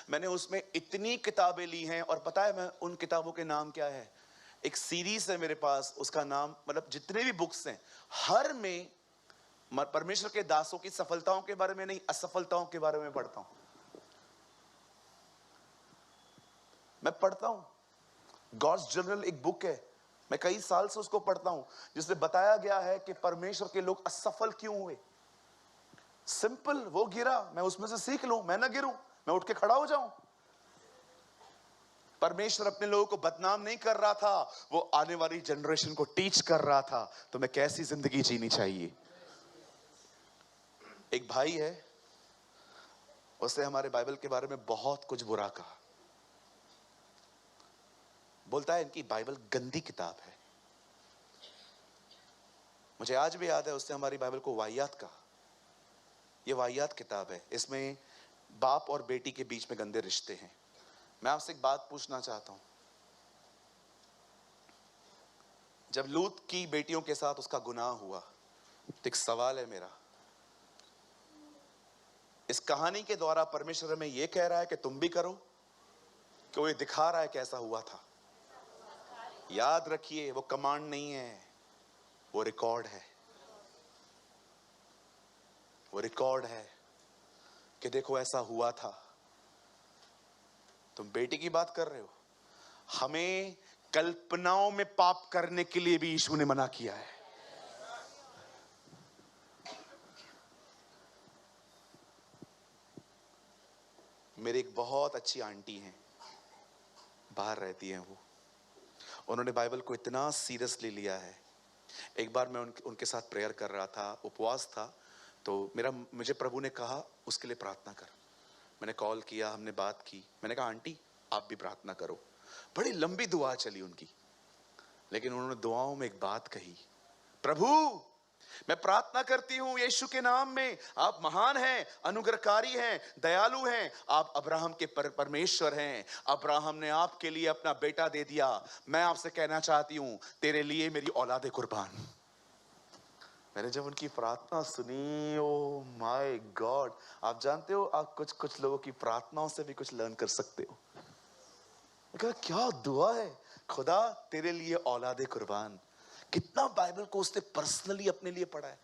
मैंने उसमें इतनी किताबें ली हैं, और पता है मैं उन किताबों के नाम क्या है? एक सीरीज है मेरे पास, उसका नाम, मतलब जितने भी बुक्स हैं हर में परमेश्वर के दासों की सफलताओं के बारे में नहीं, असफलताओं के बारे में पढ़ता हूं। मैं पढ़ता हूं गॉड्स जनरल, एक बुक है, मैं कई साल से उसको पढ़ता हूं, जिसमें बताया गया है कि परमेश्वर के लोग असफल क्यों हुए। सिंपल, वो गिरा, मैं उसमें से सीख लूं, मैं ना गिरूं, मैं उठ के खड़ा हो जाऊं। परमेश्वर अपने लोगों को बदनाम नहीं कर रहा था, वो आने वाली जनरेशन को टीच कर रहा था तो मैं कैसी जिंदगी जीनी चाहिए। एक भाई है, उसने हमारे बाइबल के बारे में बहुत कुछ बुरा कहा, बोलता है इनकी बाइबल गंदी किताब है। मुझे आज भी याद है, उसने हमारी बाइबल को वाहियात कहा। यह वाहियात किताब है, इसमें बाप और बेटी के बीच में गंदे रिश्ते हैं। मैं आपसे एक बात पूछना चाहता हूं, जब लूत की बेटियों के साथ उसका गुनाह हुआ, तो एक सवाल है मेरा, इस कहानी के द्वारा परमेश्वर हमें यह कह रहा है कि तुम भी करो, कि वो ये दिखा रहा है कैसा हुआ था? याद रखिए, वो कमांड नहीं है, वो रिकॉर्ड है। वो रिकॉर्ड है कि देखो ऐसा हुआ था। तुम बेटी की बात कर रहे हो, हमें कल्पनाओं में पाप करने के लिए भी यीशु ने मना किया है। मेरी एक बहुत अच्छी आंटी हैं, बाहर रहती हैं वो, उन्होंने बाइबल को इतना सीरियसली लिया है। एक बार मैं उनके साथ प्रेयर कर रहा था, उपवास था, तो मुझे प्रभु ने कहा उसके लिए प्रार्थना कर। मैंने कॉल किया, हमने बात की, मैंने कहा आंटी आप भी प्रार्थना करो। बड़ी लंबी दुआ चली उनकी, लेकिन उन्होंने दुआओं में एक बात कही, प्रभु मैं प्रार्थना करती हूं यीशु के नाम में, आप महान हैं, अनुग्रहकारी हैं, दयालु हैं, आप अब्राहम के परमेश्वर हैं, अब्राहम ने आपके लिए अपना बेटा दे दिया, मैं आपसे कहना चाहती हूं तेरे लिए मेरी औलादे कुर्बान। मैंने जब उनकी प्रार्थना सुनी, ओ माय गॉड, आप जानते हो आप कुछ लोगों की प्रार्थनाओं से भी कुछ लर्न कर सकते हो। कहा क्या दुआ है, खुदा तेरे लिए औलादे कुर्बान। कितना बाइबल को उसने पर्सनली अपने लिए पढ़ा है।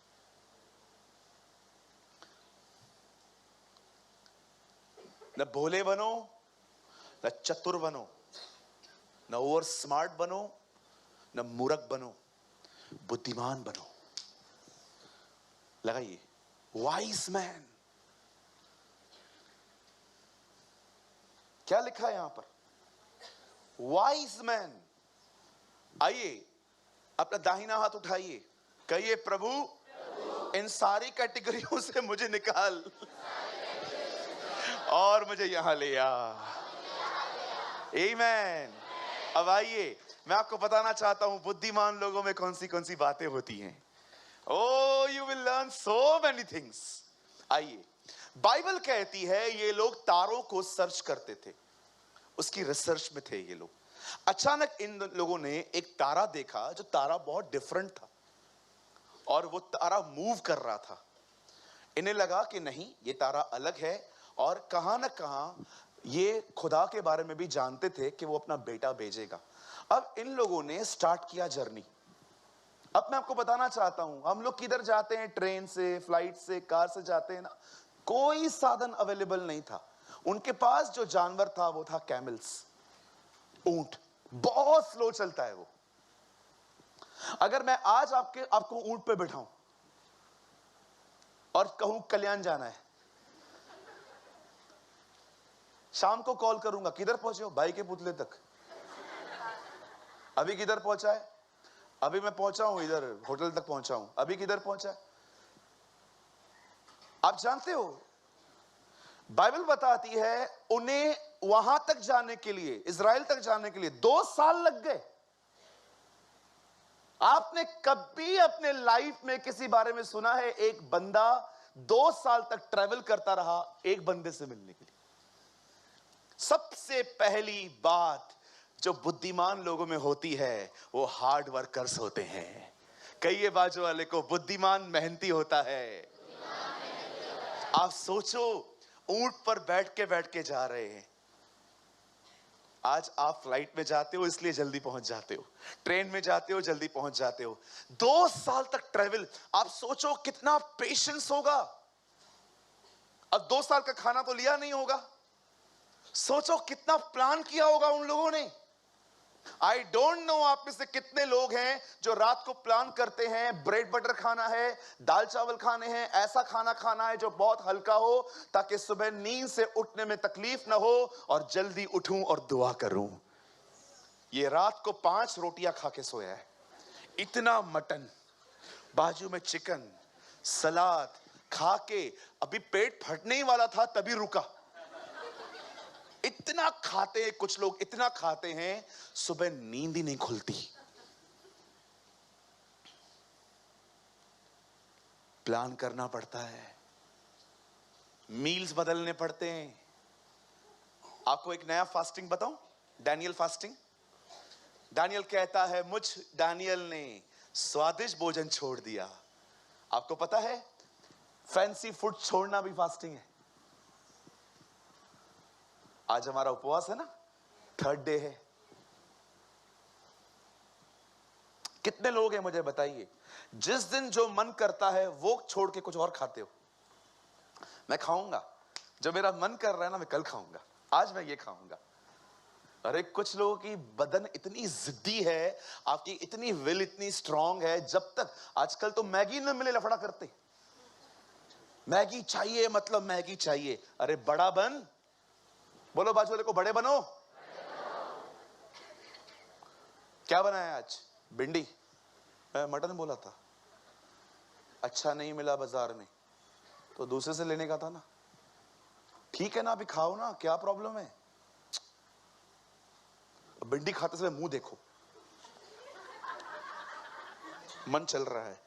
न भोले बनो, न चतुर बनो, न ओवर स्मार्ट बनो, न मूर्ख बनो, बुद्धिमान बनो। लगाइए, वाइज मैन। क्या लिखा है यहां पर? Wise man. आइए अपना दाहिना हाथ उठाइए, कहिए प्रभु इन सारी कैटेगरियों से मुझे निकाल और मुझे यहां ले आ। आमीन। अब आइए मैं आपको बताना चाहता हूं बुद्धिमान लोगों में कौन सी बातें होती हैं। Oh, you will learn so many things. आइए, बाइबल कहती है ये लोग तारों को सर्च करते थे, उसकी रिसर्च में थे ये लोग। अचानक इन लोगों ने एक तारा देखा, जो तारा बहुत डिफरेंट था, और वो तारा मूव कर रहा था। इन्हें लगा कि नहीं, ये तारा अलग है, और कहां ना कहां ये खुदा के बारे में भी जानते थे कि वो अपना बेटा भेजेगा। अब इन लोगों ने स्टार्ट किया जर्नी। अब मैं आपको बताना चाहता हूं, हम लोग किधर जाते हैं, ट्रेन से, फ्लाइट से, कार से जाते हैं ना, कोई साधन अवेलेबल नहीं था। उनके पास जो जानवर था वो था कैमल्स, ऊंट। बहुत स्लो चलता है वो। अगर मैं आज आपको ऊंट पे बैठाऊं और कहूं कल्याण जाना है, शाम को कॉल करूंगा, किधर पहुंचे हो? भाई के पुतले तक। अभी किधर पहुंचा है? अभी मैं पहुंचा हूं, इधर होटल तक पहुंचा हूं। अभी किधर पहुंचा है? आप जानते हो बाइबल बताती है उन्हें वहां तक जाने के लिए, इजराइल तक जाने के लिए 2 साल लग गए। आपने कभी अपने लाइफ में किसी बारे में सुना है एक बंदा 2 साल तक ट्रैवल करता रहा एक बंदे से मिलने के लिए? सबसे पहली बात जो बुद्धिमान लोगों में होती है वो हार्ड वर्कर्स होते हैं। कहिए बाजू वाले को, बुद्धिमान मेहनती होता है। आप सोचो, ऊंट पर बैठ के जा रहे हैं, आज आप फ्लाइट में जाते हो इसलिए जल्दी पहुंच जाते हो, ट्रेन में जाते हो जल्दी पहुंच जाते हो। 2 साल तक ट्रेवल, आप सोचो कितना पेशेंस होगा। अब 2 साल का खाना तो लिया नहीं होगा, सोचो कितना प्लान किया होगा उन लोगों ने। आई डोंट नो आप में से कितने लोग हैं जो रात को प्लान करते हैं, ब्रेड बटर खाना है, दाल चावल खाने हैं, ऐसा खाना खाना है जो बहुत हल्का हो ताकि सुबह नींद से उठने में तकलीफ ना हो और जल्दी उठूं और दुआ करूं। ये रात को 5 रोटियां खा के सोया है, इतना मटन, बाजू में चिकन, सलाद खा के अभी पेट फटने ही वाला था तभी रुका। इतना खाते हैं कुछ लोग, इतना खाते हैं सुबह नींद ही नहीं खुलती। प्लान करना पड़ता है, मील्स बदलने पड़ते हैं। आपको एक नया फास्टिंग बताऊं, डैनियल फास्टिंग। डैनियल कहता है मुझ डैनियल ने स्वादिष्ट भोजन छोड़ दिया। आपको पता है फैंसी फूड छोड़ना भी फास्टिंग है। आज हमारा उपवास है ना, 3rd डे है। कितने लोग हैं मुझे बताइए जिस दिन जो मन करता है वो छोड़ के कुछ और खाते हो? मैं खाऊंगा जो मेरा मन कर रहा है ना, मैं कल खाऊंगा, आज मैं ये खाऊंगा। अरे कुछ लोगों की बदन इतनी जिद्दी है, आपकी इतनी विल इतनी स्ट्रांग है, जब तक आजकल तो मैगी न मिले लफड़ा करते। मैगी चाहिए मतलब मैगी चाहिए। अरे बड़ा बन, बोलो बाजू वाले को बड़े बनो। क्या बनाया आज? भिंडी, मटन बोला था, अच्छा नहीं मिला बाजार में तो दूसरे से लेने का था ना। ठीक है ना, अभी खाओ ना, क्या प्रॉब्लम है? भिंडी खाते समय मुंह देखो, मन चल रहा है।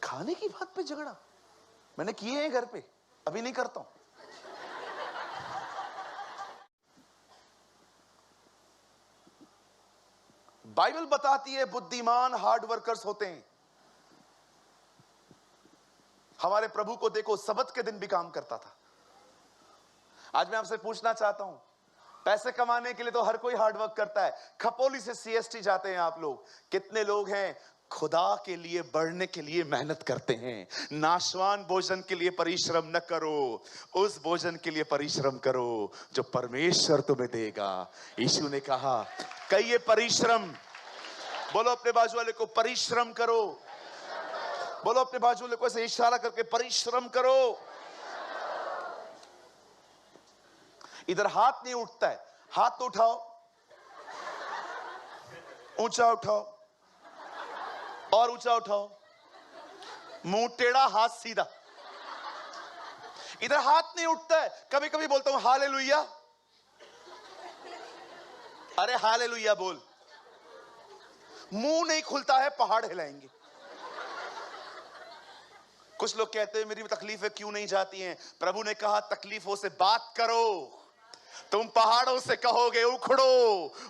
खाने की बात पे झगड़ा मैंने किए हैं घर पे, अभी नहीं करता हूं। बाइबल बताती है बुद्धिमान हार्ड वर्कर्स होते हैं। हमारे प्रभु को देखो, सबत के दिन भी काम करता था। आज मैं आपसे पूछना चाहता हूं, पैसे कमाने के लिए तो हर कोई हार्ड वर्क करता है। खपोली से सीएसटी जाते हैं आप लोग, कितने लोग हैं खुदा के लिए बढ़ने के लिए मेहनत करते हैं। नाशवान भोजन के लिए परिश्रम न करो, उस भोजन के लिए परिश्रम करो जो परमेश्वर तुम्हें देगा। यीशु ने कहा कई ये परिश्रम, बोलो अपने बाजू वाले को परिश्रम करो, बोलो अपने बाजू वाले को ऐसे इशारा करके परिश्रम करो। इधर हाथ नहीं उठता है, हाथ तो उठाओ, ऊंचा उठाओ और ऊंचा उठाओ, मुंह टेढ़ा हाथ सीधा। इधर हाथ नहीं उठता है, कभी कभी बोलता हूं हालेलुया, अरे हालेलुया बोल, मुंह नहीं खुलता है, पहाड़ हिलाएंगे। कुछ लोग कहते हैं मेरी तकलीफें क्यों नहीं जाती हैं? प्रभु ने कहा तकलीफों से बात करो, तुम पहाड़ों से कहोगे उखड़ो,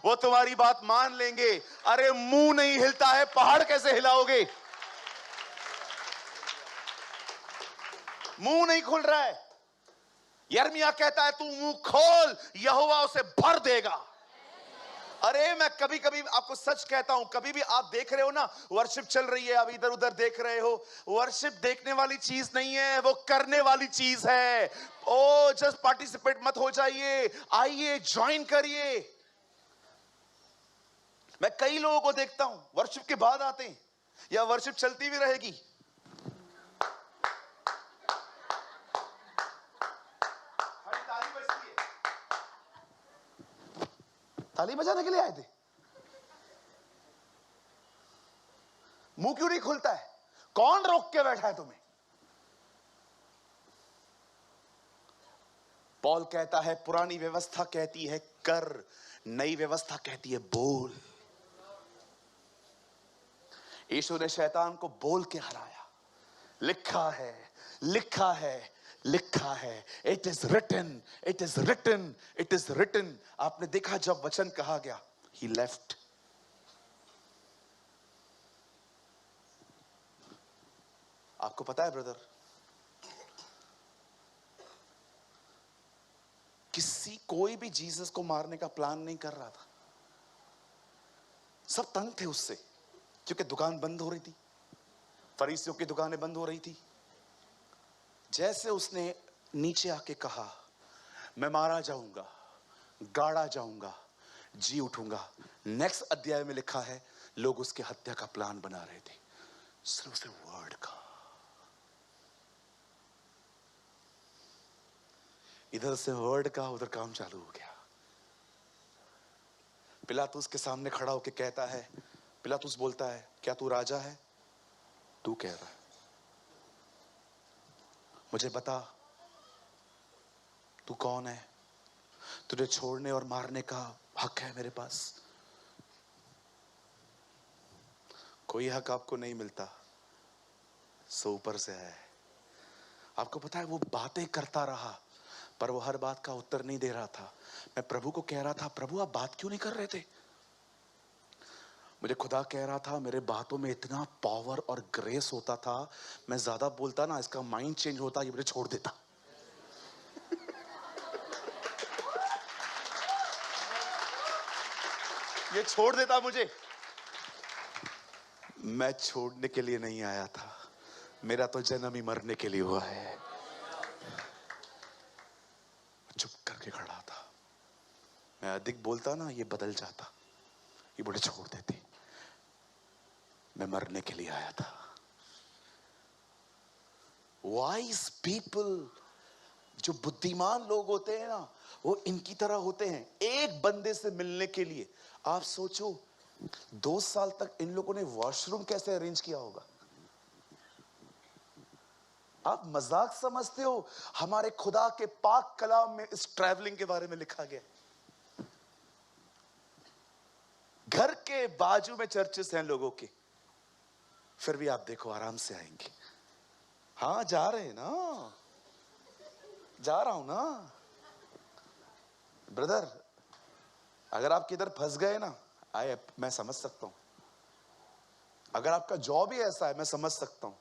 वो तुम्हारी बात मान लेंगे। अरे मुंह नहीं हिलता है, पहाड़ कैसे हिलाओगे? मुंह नहीं खुल रहा है। यिर्मयाह कहता है तू मुंह खोल, यहोवा उसे भर देगा। अरे मैं कभी कभी आपको सच कहता हूं, कभी भी आप देख रहे हो ना वर्शिप चल रही है, आप इधर उधर देख रहे हो, वर्शिप देखने वाली चीज नहीं है, वो करने वाली चीज है। ओ जस्ट पार्टिसिपेट मत हो जाइए, आइए ज्वाइन करिए। मैं कई लोगों को देखता हूं वर्शिप के बाद आते हैं, या वर्शिप चलती भी रहेगी, ताली बजती है, ताली बजाने के लिए आए थे, मुंह क्यों नहीं खुलता है? कौन रोक के बैठा है तुम्हें? पौल कहता है पुरानी व्यवस्था कहती है कर, नई व्यवस्था कहती है बोल। यीशु ने शैतान को बोल के हराया। लिखा है, लिखा है, लिखा है, it is written, it is written, it is written. आपने देखा जब वचन कहा गया, ही लेफ्ट। आपको पता है ब्रदर, फरीसी कोई भी जीसस को मारने का प्लान नहीं कर रहा था। सब तंग थे उससे, क्योंकि दुकान बंद हो रही थी, फरीसियों की दुकानें बंद हो रही थी। जैसे उसने नीचे आके कहा, मैं मारा जाऊंगा, गाड़ा जाऊंगा, जी उठूंगा, नेक्स्ट अध्याय में लिखा है लोग उसके हत्या का प्लान बना रहे थे। सिर्फ उसे वर्ड का, इधर से वर्ड का, उधर काम चालू हो गया। पिलातुस के सामने खड़ा होकर कहता है, पिलातुस बोलता है, क्या तू राजा है? तू कह रहा है, मुझे बता तू कौन है? तुझे छोड़ने और मारने का हक है मेरे पास। कोई हक आपको नहीं मिलता, सो ऊपर से है। आपको पता है वो बातें करता रहा, पर वो हर बात का उत्तर नहीं दे रहा था। मैं प्रभु को कह रहा था, प्रभु आप बात क्यों नहीं कर रहे थे? मुझे खुदा कह रहा था, मेरे बातों में इतना पावर और ग्रेस होता था, मैं ज्यादा बोलता ना, इसका माइंड चेंज होता, ये मुझे छोड़ देता। ये छोड़ देता मुझे। मैं छोड़ने के लिए नहीं आया था, मेरा तो जन्म ही मरने के लिए हुआ है। चुप करके खड़ा था। मैं अधिक बोलता ना, ये बदल जाता, ये मुझे छोड़ देते। मैं मरने के लिए आया था। वाइज पीपल, जो बुद्धिमान लोग होते हैं ना, वो इनकी तरह होते हैं। एक बंदे से मिलने के लिए आप सोचो 2 साल तक इन लोगों ने वॉशरूम कैसे अरेंज किया होगा। आप मजाक समझते हो? हमारे खुदा के पाक कलाम में इस ट्रैवलिंग के बारे में लिखा गया। घर के बाजू में चर्चेस हैं लोगों के, फिर भी आप देखो आराम से आएंगे। हाँ जा रहे हैं ना, जा रहा हूं ना ब्रदर। अगर आप किधर फंस गए ना, मैं समझ सकता हूं। अगर आपका जॉब ही ऐसा है, मैं समझ सकता हूं।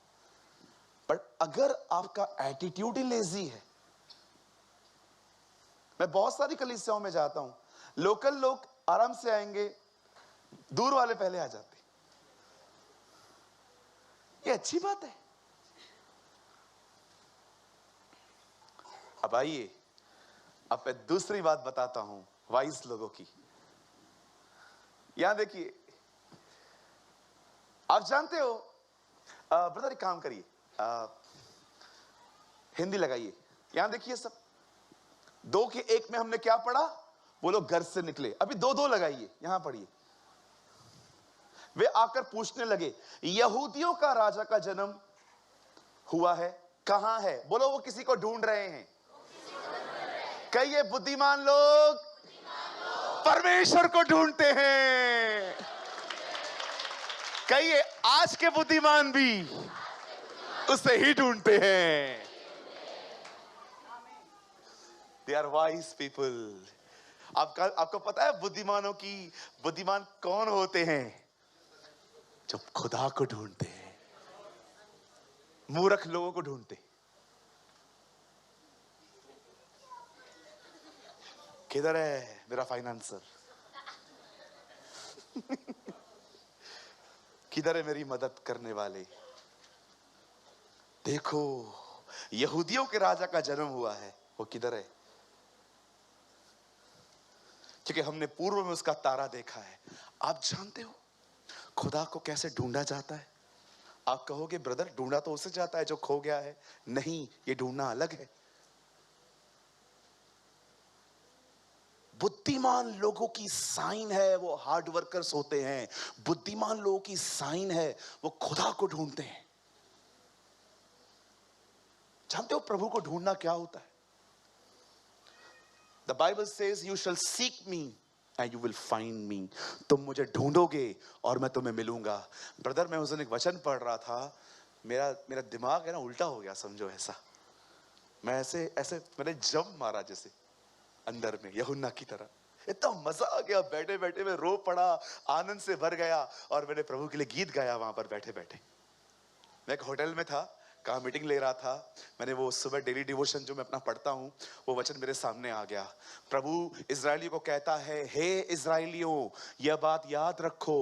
बट अगर आपका एटीट्यूड ही लेजी है, मैं बहुत सारी कलीसियाओं में जाता हूं, लोकल लोग आराम से आएंगे, दूर वाले पहले आ जाते। ये अच्छी बात है। अब आइए, अब मैं दूसरी बात बताता हूं वाइस लोगों की। यहां देखिए, आप जानते हो ब्रदर, एक काम करिए, हिंदी लगाइए। यहां देखिए सब, 2 के 1 में हमने क्या पढ़ा? वो लोग घर से निकले। अभी 2-2 लगाइए, यहां पढ़िए। वे आकर पूछने लगे, यहूदियों का राजा का जन्म हुआ है, कहां है? बोलो, वो किसी को ढूंढ रहे हैं। कई ये बुद्धिमान लोग परमेश्वर को ढूंढते हैं। कई आज के बुद्धिमान भी उसे ही ढूंढते हैं। They are wise people. आपको पता है बुद्धिमान कौन होते हैं? जो खुदा को ढूंढते हैं, मूर्ख लोगों को ढूंढते। किधर है मेरा फाइनेंसर? किधर है मेरी मदद करने वाले? देखो, यहूदियों के राजा का जन्म हुआ है, वो किधर है? क्योंकि हमने पूर्व में उसका तारा देखा है। आप जानते हो खुदा को कैसे ढूंढा जाता है? आप कहोगे ब्रदर, ढूंढा तो उसे जाता है जो खो गया है। नहीं, ये ढूंढना अलग है। बुद्धिमान लोगों की साइन है वो हार्ड वर्कर्स होते हैं। बुद्धिमान लोगों की साइन है वो खुदा को ढूंढते हैं। जानते हो प्रभु को ढूंढना क्या होता है? The Bible says you shall seek me and you will find me. तुम मुझे ढूंढोगे और मैं तुम्हें मिलूंगा। ब्रदर, मैं उस दिन एक वचन पढ़ रहा था, मेरा दिमाग है ना उल्टा हो गया, समझो ऐसा। मैं ऐसे ऐसे मैंने जंप मारा जैसे अंदर में, यूहन्ना की तरह। इतना मजा आ गया, बैठे बैठे मैं रो पड़ा, आनंद से भर गया, और मैंने प्रभु के लिए गीत गाया वहां पर बैठे बैठे। मैं एक होटल में था, कहाँ मीटिंग ले रहा था, मैंने वो सुबह डेली डिवोशन जो मैं अपना पढ़ता हूँ, वो वचन मेरे सामने आ गया। प्रभु इजरायलियों को कहता है, हे इजरायलियों, यह बात याद रखो,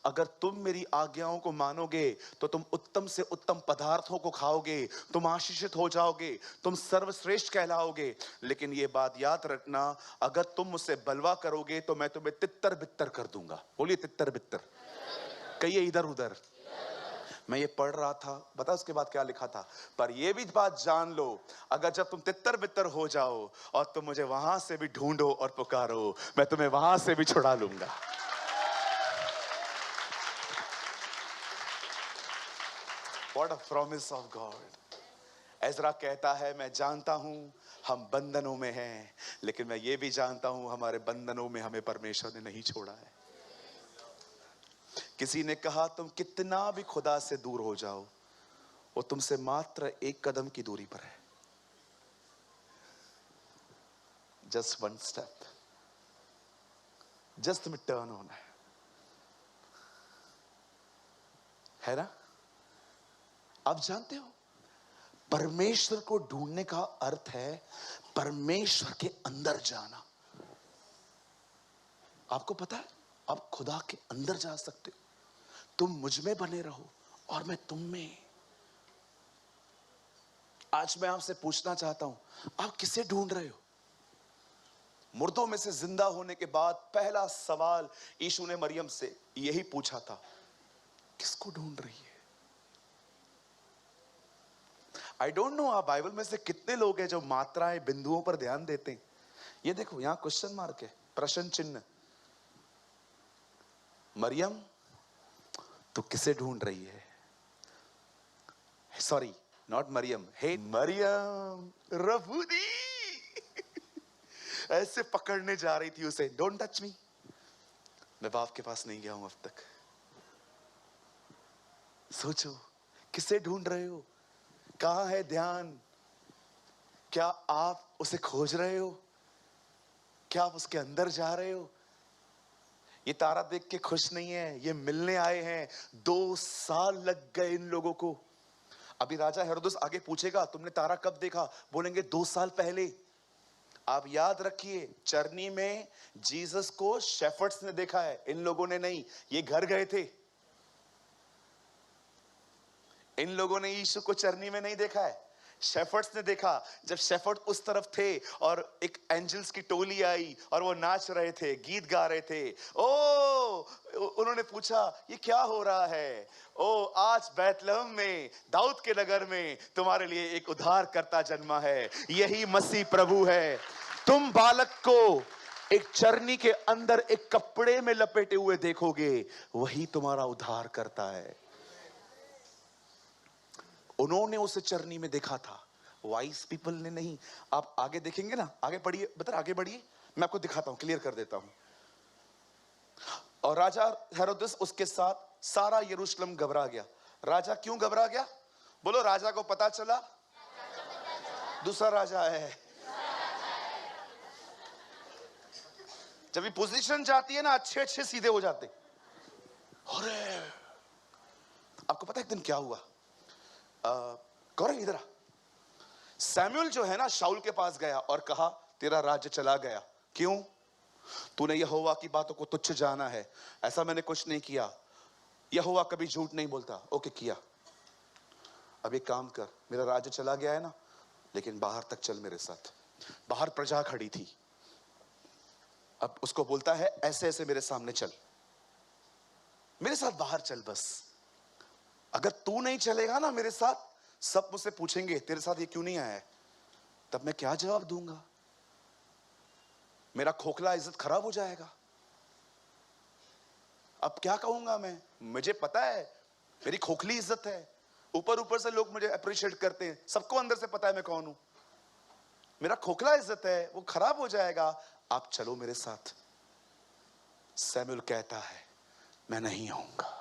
अगर तुम मेरी आज्ञाओं को मानोगे तो तुम उत्तम से उत्तम पदार्थों को खाओगे, तुम आशीषित हो जाओगे, तुम सर्वश्रेष्ठ कहलाओगे। लेकिन ये बात याद रखना, अगर तुम मुझसे बलवा करोगे तो मैं तुम्हें तितर बितर कर दूंगा। बोलिए तितर बितर, कहिए इधर उधर। मैं ये पढ़ रहा था, बता उसके बाद क्या लिखा था, पर ये भी बात जान लो, अगर जब तुम तितर बितर हो जाओ और तुम मुझे वहां से भी ढूंढो और पुकारो, मैं तुम्हें वहां से भी छुड़ा लूंगा। What a promise of God. Ezra कहता है, मैं जानता हूं हम बंधनों में हैं, लेकिन मैं ये भी जानता हूं हमारे बंधनों में हमें परमेश्वर ने नहीं छोड़ा है। किसी ने कहा तुम कितना भी खुदा से दूर हो जाओ, वो तुमसे मात्र एक कदम की दूरी पर है। जस्ट वन स्टेप, जस्ट तुम्हें टर्न होना है ना। आप जानते हो परमेश्वर को ढूंढने का अर्थ है परमेश्वर के अंदर जाना। आपको पता है आप खुदा के अंदर जा सकते हो। तुम मुझ में बने रहो और मैं तुम में। आज मैं आपसे पूछना चाहता हूं, आप किसे ढूंढ रहे हो? मुर्दों में से जिंदा होने के बाद पहला सवाल यीशु ने मरियम से यही पूछा था, किसको ढूंढ रही है? आई डोंट नो आप बाइबल में से कितने लोग हैं जो मात्राएं बिंदुओं पर ध्यान देते हैं। ये देखो यहां क्वेश्चन मार्क है, प्रश्न चिन्ह। मरियम तो किसे ढूंढ रही है? सॉरी, नॉट मरियम, हे मरियम रफूदी। ऐसे पकड़ने जा रही थी उसे, डोंट टच मी। मैं बाप के पास नहीं गया हूं अब तक। सोचो किसे ढूंढ रहे हो? कहां है ध्यान? क्या आप उसे खोज रहे हो? क्या आप उसके अंदर जा रहे हो? ये तारा देख के खुश नहीं है, ये मिलने आए हैं। 2 साल लग गए इन लोगों को। अभी राजा हेरोदेस आगे पूछेगा तुमने तारा कब देखा? बोलेंगे 2 साल पहले। आप याद रखिए, चरनी में जीसस को शेफर्ड्स ने देखा है, इन लोगों ने नहीं। ये घर गए थे, इन लोगों ने यीशु को चरनी में नहीं देखा है, शेफर्ड्स ने देखा। जब शेफर्ड उस तरफ थे और एक एंजल्स की टोली आई और वो नाच रहे थे, गीत गा रहे थे। उन्होंने पूछा ये क्या हो रहा है? आज बैतलहम में, दाऊद के नगर में तुम्हारे लिए एक उद्धारकर्ता जन्मा है, यही मसीह प्रभु है। तुम बालक को एक चरनी के अंदर एक कपड़े में लपेटे हुए देखोगे, वही तुम्हारा उद्धारकर्ता है। उन्होंने उसे चरनी में देखा था, वाइस पीपल ने नहीं। आप आगे देखेंगे ना, आगे पढ़िए, बता आगे बढ़िए, मैं आपको दिखाता हूं, क्लियर कर देता हूं। और राजा हेरोदेस उसके साथ सारा यरूशलेम घबरा गया। राजा क्यों घबरा गया? बोलो, राजा को पता चला दूसरा राजा है। जब ये पोजीशन जाती है ना, अच्छे अच्छे सीधे हो जाते। अरे आपको पता है एक दिन क्या हुआ? गौरव इधर आ। सैमुअल जो है ना, शाऊल के पास गया और कहा तेरा राज्य चला गया। क्यों? तूने यहोवा की बातों को तुच्छ जाना है। ऐसा मैंने कुछ नहीं किया, यहोवा कभी झूठ नहीं बोलता। ओके किया। अब एक काम कर, मेरा राज्य चला गया है ना, लेकिन बाहर तक चल मेरे साथ। बाहर प्रजा खड़ी थी। अब उसको बोलता है ऐसे ऐसे मेरे सामने चल, मेरे साथ बाहर चल बस। अगर तू नहीं चलेगा ना मेरे साथ, सब मुझसे पूछेंगे तेरे साथ ये क्यों नहीं आया है। तब मैं क्या जवाब दूंगा? मेरा खोखला इज्जत खराब हो जाएगा। अब क्या कहूंगा मैं? मुझे पता है मेरी खोखली इज्जत है, ऊपर ऊपर से लोग मुझे अप्रिशिएट करते हैं, सबको अंदर से पता है मैं कौन हूं। मेरा खोखला इज्जत है, वो खराब हो जाएगा। आप चलो मेरे साथ। सैमुअल कहता है मैं नहीं आऊंगा।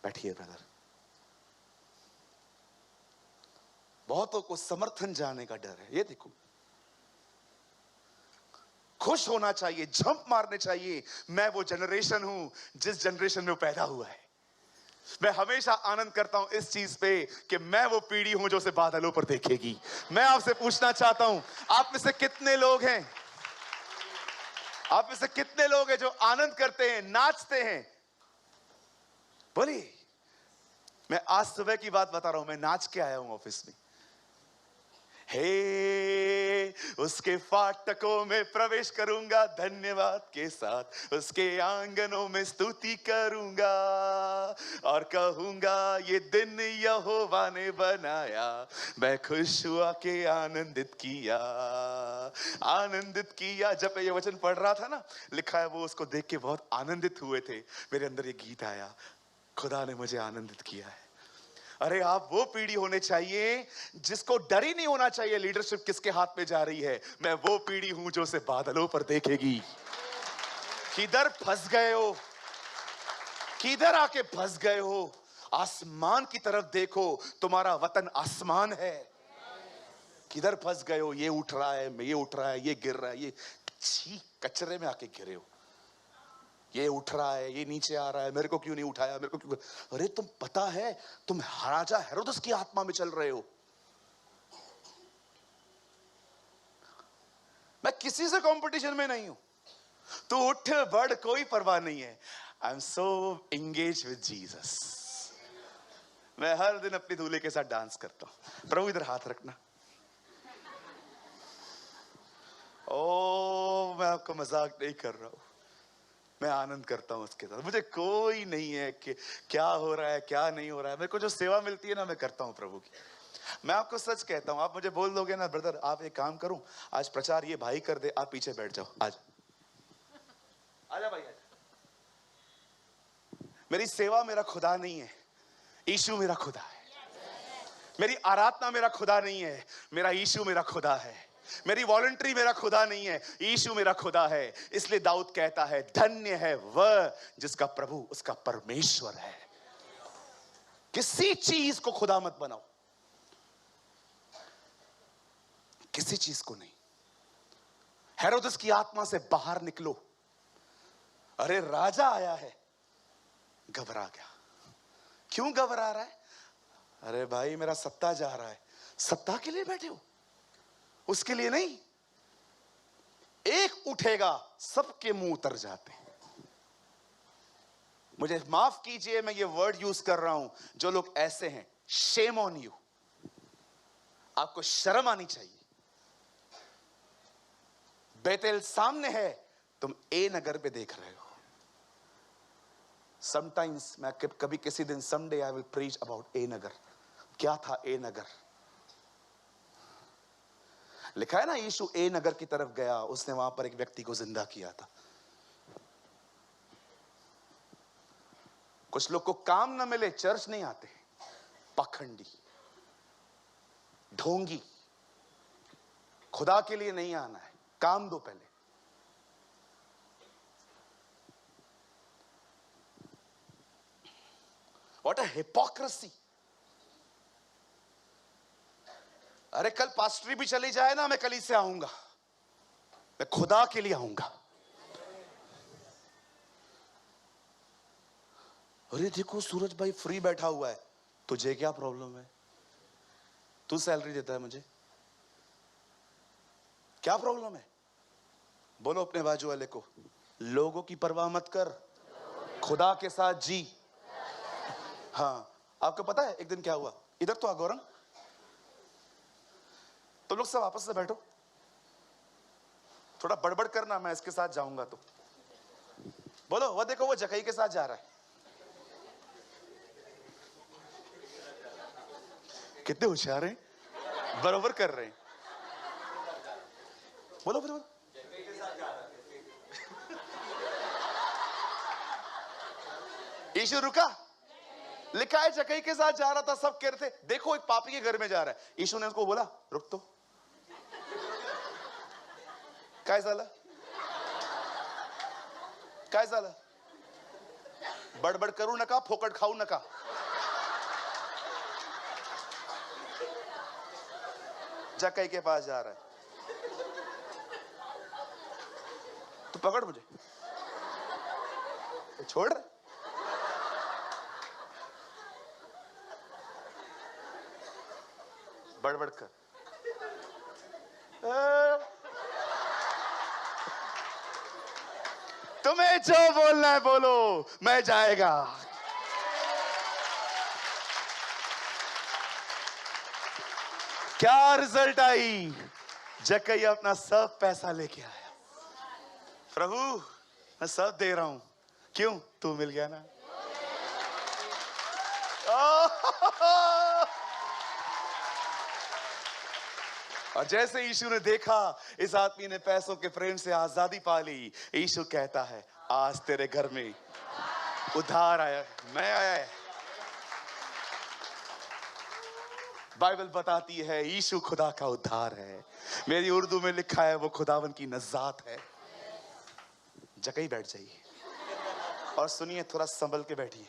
बैठिए ब्रदर। बहुतों को समर्थन जाने का डर है। ये देखो, खुश होना चाहिए, झंप मारने चाहिए। मैं वो जनरेशन हूं जिस जनरेशन में पैदा हुआ है। मैं हमेशा आनंद करता हूं इस चीज पे कि मैं वो पीढ़ी हूं जो उसे बादलों पर देखेगी। मैं आपसे पूछना चाहता हूं, आप में से कितने लोग हैं, आप में से कितने लोग हैं जो आनंद करते हैं, नाचते हैं? बोलिए। मैं आज सुबह की बात बता रहा हूं, मैं नाच के आया हूं ऑफिस में। हे, उसके फाटकों में प्रवेश करूंगा धन्यवाद के साथ, उसके आंगनों में स्तुति करूंगा और कहूंगा ये दिन यहोवा ने बनाया, मैं खुश हुआ के आनंदित किया, आनंदित किया। जब मैं ये वचन पढ़ रहा था ना, लिखा है वो उसको देख के बहुत आनंदित हुए थे। मेरे अंदर ये गीत आया, खुदा ने मुझे आनंदित किया है। अरे आप वो पीढ़ी होने चाहिए जिसको डर ही नहीं होना चाहिए लीडरशिप किसके हाथ में जा रही है। मैं वो पीढ़ी हूं जो उसे बादलों पर देखेगी। किधर फंस गए हो, किधर आके फंस गए हो? आसमान की तरफ देखो, तुम्हारा वतन आसमान है। किधर फंस गए हो? ये उठ रहा है, ये उठ रहा है, ये गिर रहा है, ये छी कचरे में आके गिरे हो। ये उठ रहा है, ये नीचे आ रहा है, मेरे को क्यों नहीं उठाया, मेरे को क्यों? अरे तुम पता है तुम राजा हेरोदस की आत्मा में चल रहे हो। मैं किसी से कंपटीशन में नहीं हूं। तू उठ बढ़, कोई परवाह नहीं है। I am so engage with Jesus. मैं हर दिन अपनी दूल्हे के साथ डांस करता हूं। प्रभु इधर हाथ रखना। ओ, मैं आपको मजाक नहीं कर रहा हूं, मैं आनंद करता हूं उसके साथ। मुझे कोई नहीं है कि क्या हो रहा है क्या नहीं हो रहा है। मेरे को जो सेवा मिलती है ना, मैं करता हूं प्रभु की। मैं आपको सच कहता हूं, आप मुझे बोल दोगे ना, ब्रदर आप एक काम करूं, आज प्रचार ये भाई कर दे, आप पीछे बैठ जाओ। आज आजा भाई, आजा। मेरी सेवा मेरा खुदा नहीं है, यीशु मेरा खुदा है। मेरी आराधना मेरा खुदा नहीं है, मेरा यीशु मेरा खुदा है। मेरी वॉलंटरी मेरा खुदा नहीं है, यीशु मेरा खुदा है। इसलिए दाऊद कहता है, धन्य है वह जिसका प्रभु उसका परमेश्वर है। किसी चीज को खुदा मत बनाओ, किसी चीज को नहीं। हेरोदस की आत्मा से बाहर निकलो। अरे राजा आया है, घबरा गया। क्यों घबरा रहा है? अरे भाई मेरा सत्ता जा रहा है। सत्ता के लिए बैठे हो, उसके लिए नहीं। एक उठेगा, सबके मुंह उतर जाते हैं। मुझे माफ कीजिए, मैं ये वर्ड यूज कर रहा हूं। जो लोग ऐसे हैं, शेम ऑन यू, आपको शर्म आनी चाहिए। बेतेल सामने है, तुम ए नगर पे देख रहे हो। समटाइम्स मैं कभी किसी दिन, someday I will preach about a नगर। क्या था ए नगर? लिखा है ना, यीशु ए नगर की तरफ गया, उसने वहां पर एक व्यक्ति को जिंदा किया था। कुछ लोग को काम ना मिले, चर्च नहीं आते। पाखंडी, ढोंगी, खुदा के लिए नहीं आना है, काम दो पहले। What a hypocrisy. अरे कल पास्टरी भी चली जाए ना, मैं कल से आऊंगा, मैं खुदा के लिए आऊंगा। अरे देखो सूरज भाई फ्री बैठा हुआ है, तुझे क्या प्रॉब्लम है? तू सैलरी देता है मुझे, क्या प्रॉब्लम है? बोलो अपने बाजू वाले को, लोगों की परवाह मत कर, खुदा के साथ जी। हाँ, आपको पता है एक दिन क्या हुआ? इधर तो आ गौरंग, तो लोग सब आपस से बैठो, थोड़ा बड़बड़ करना, मैं इसके साथ जाऊंगा तो। बोलो, वो देखो वो जकई के साथ जा रहा है। कितने होशियार हैं, बरोबर कर रहे हैं। बोलो बोलो। यीशु रुका, लिखा है जकई के साथ जा रहा था। सब कह रहे थे देखो एक पापी के घर में जा रहा है। यीशु ने उसको बोला, रुक तो, काय झालं, काय झालं? बडबड करू नका, फोकट खाऊ नका। जकई के पास जा रहा है, तो पकड़ मुझे, छोड़। बड़बड़ कर। तुम्हें जो बोलना है बोलो, मैं जाएगा। क्या रिजल्ट आई? जक्कई अपना सब पैसा लेके आया। प्रभु मैं सब दे रहा हूं, क्यों? तू मिल गया ना। और जैसे यीशु ने देखा इस आदमी ने पैसों के प्रेम से आजादी पा ली, यीशु कहता है आज तेरे घर में उद्धार आया, मैं आया है। बाइबल बताती है यीशु खुदा का उद्धार है। मेरी उर्दू में लिखा है वो खुदावन की नजात है। जगह ही बैठ जाइए और सुनिए, थोड़ा संभल के बैठिए।